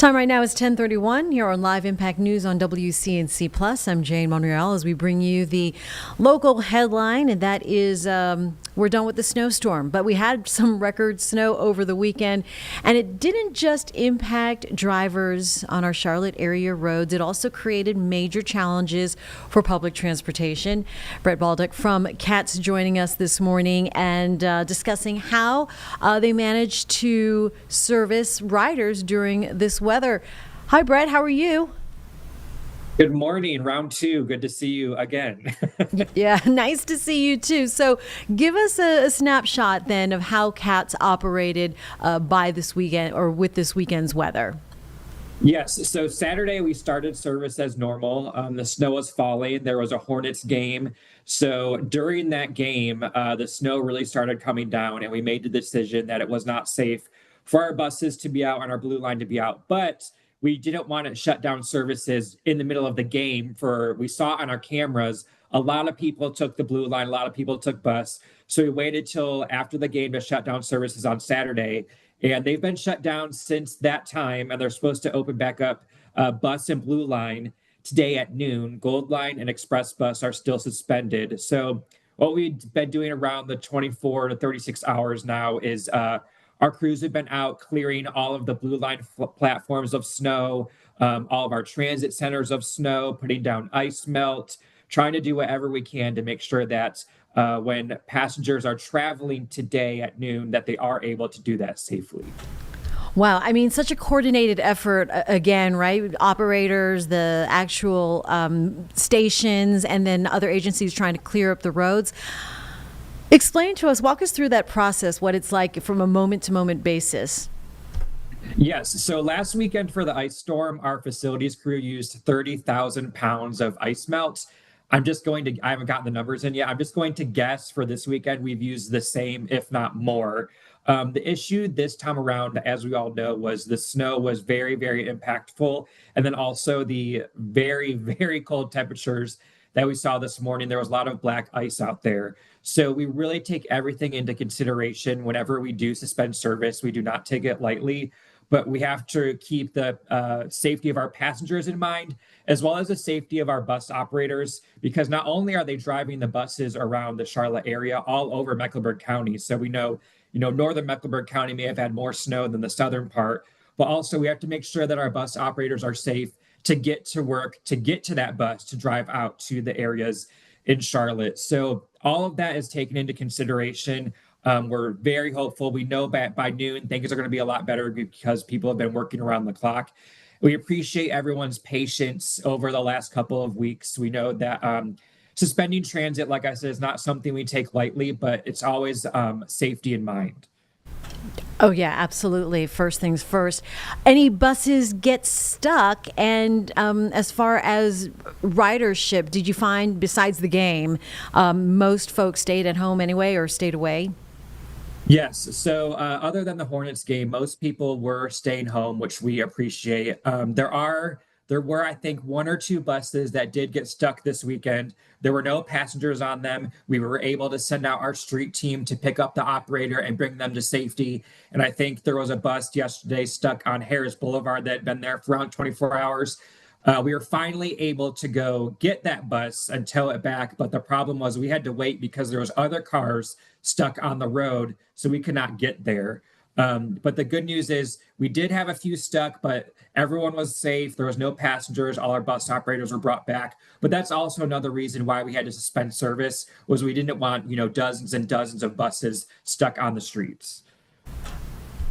Time right now is 10:31 here on Live Impact News on WCNC Plus. I'm Jane Monreal as we bring you the local headline, and that is we're done with the snowstorm. But we had some record snow over the weekend, and it didn't just impact drivers on our Charlotte area roads. It also created major challenges for public transportation. Brett Baldock from CATS joining us this morning and discussing how they managed to service riders during this weather. Hi, Brett. How are you? Good morning, round two. Good to see you again. Yeah, nice to see you too. So, give us a snapshot then of how CATS operated by this weekend or with this weekend's weather. Yes, so Saturday we started service as normal. The snow was falling. There was a Hornets game. So during that game, the snow really started coming down, and we made the decision that it was not safe for our buses to be out and our Blue Line to be out. But we didn't want to shut down services in the middle of the game. We saw on our cameras, a lot of people took the Blue Line, a lot of people took bus. So we waited till after the game to shut down services on Saturday. And they've been shut down since that time, and they're supposed to open back up bus and Blue Line today at noon. Gold Line and Express Bus are still suspended. So what we've been doing around the 24 to 36 hours now is our crews have been out clearing all of the Blue Line platforms of snow, all of our transit centers of snow, putting down ice melt, trying to do whatever we can to make sure that when passengers are traveling today at noon, that they are able to do that safely. Wow, I mean, such a coordinated effort again, right? Operators, the actual stations, and then other agencies trying to clear up the roads. Explain to us, walk us through that process, what it's like from a moment to moment basis. Yes. So last weekend for the ice storm, our facilities crew used 30,000 pounds of ice melt. I haven't gotten the numbers in yet. I'm just going to guess for this weekend, we've used the same, if not more. The issue this time around, as we all know, was the snow was very, very impactful. And then also the very, very cold temperatures that we saw this morning. There was a lot of black ice out there. So we really take everything into consideration whenever we do suspend service. We do not take it lightly, but we have to keep the safety of our passengers in mind, as well as the safety of our bus operators, because not only are they driving the buses around the Charlotte area, all over Mecklenburg County. So we know, northern Mecklenburg County may have had more snow than the southern part, but also we have to make sure that our bus operators are safe to get to work, to get to that bus, to drive out to the areas in Charlotte. So all of that is taken into consideration. We're very hopeful. We know that by noon, things are going to be a lot better because people have been working around the clock. We appreciate everyone's patience over the last couple of weeks. We know that suspending transit, like I said, is not something we take lightly, but it's always safety in mind. Oh, yeah, absolutely. First things first. Any buses get stuck? And as far as ridership, did you find, besides the game, most folks stayed at home anyway or stayed away? Yes. So other than the Hornets game, most people were staying home, which we appreciate. There were, I think, one or two buses that did get stuck this weekend. There were no passengers on them. We were able to send out our street team to pick up the operator and bring them to safety. And I think there was a bus yesterday stuck on Harris Boulevard that had been there for around 24 hours. We were finally able to go get that bus and tow it back, but the problem was we had to wait because there was other cars stuck on the road, so we could not get there. But the good news is we did have a few stuck, but everyone was safe. There was no passengers. All our bus operators were brought back. But that's also another reason why we had to suspend service was we didn't want, dozens and dozens of buses stuck on the streets.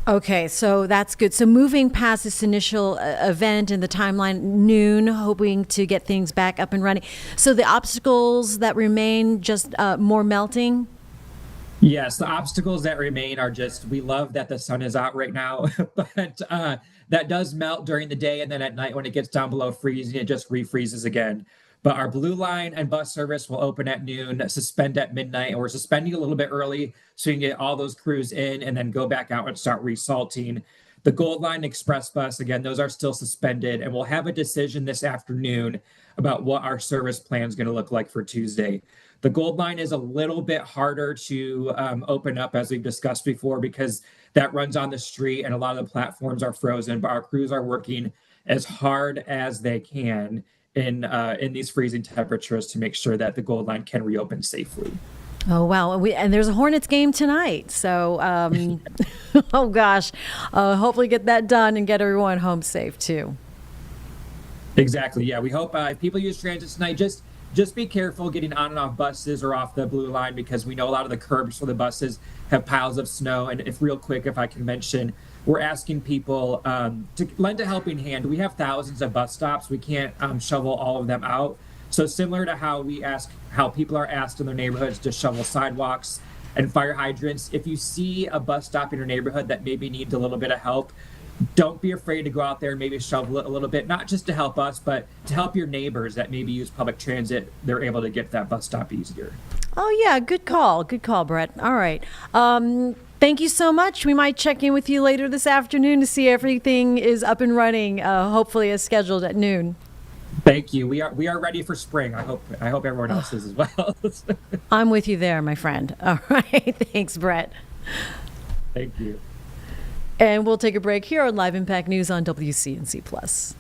Okay, so that's good. So moving past this initial event and the timeline, noon, hoping to get things back up and running. So the obstacles that remain, just more melting? Yes, the obstacles that remain are just we love that the sun is out right now, but that does melt during the day, and then at night when it gets down below freezing, it just refreezes again. But our Blue Line and bus service will open at noon, suspend at midnight, and we're suspending a little bit early so you can get all those crews in and then go back out and start resalting. The Gold Line Express bus, again, those are still suspended, and we'll have a decision this afternoon about what our service plan is going to look like for Tuesday. The Gold Line is a little bit harder to open up, as we've discussed before, because that runs on the street and a lot of the platforms are frozen, but our crews are working as hard as they can in these freezing temperatures to make sure that the Gold Line can reopen safely. Oh, wow. And there's a Hornets game tonight. So, oh gosh, hopefully get that done and get everyone home safe too. Exactly. Yeah, we hope if people use transit tonight, just be careful getting on and off buses or off the blue line, because we know a lot of the curbs for the buses have piles of snow. And if real quick, if I can mention, we're asking people to lend a helping hand. We have thousands of bus stops. We can't shovel all of them out. So similar to how people are asked in their neighborhoods to shovel sidewalks and fire hydrants, if you see a bus stop in your neighborhood that maybe needs a little bit of help, don't be afraid to go out there and maybe shovel it a little bit, not just to help us, but to help your neighbors that maybe use public transit. They're able to get that bus stop easier. Oh, yeah. Good call. Good call, Brett. All right. Thank you so much. We might check in with you later this afternoon to see if everything is up and running, hopefully as scheduled at noon. Thank you. We are ready for spring. I hope everyone else is as well. I'm with you there, my friend. All right. Thanks, Brett. Thank you. And we'll take a break here on Live Impact News on WCNC Plus.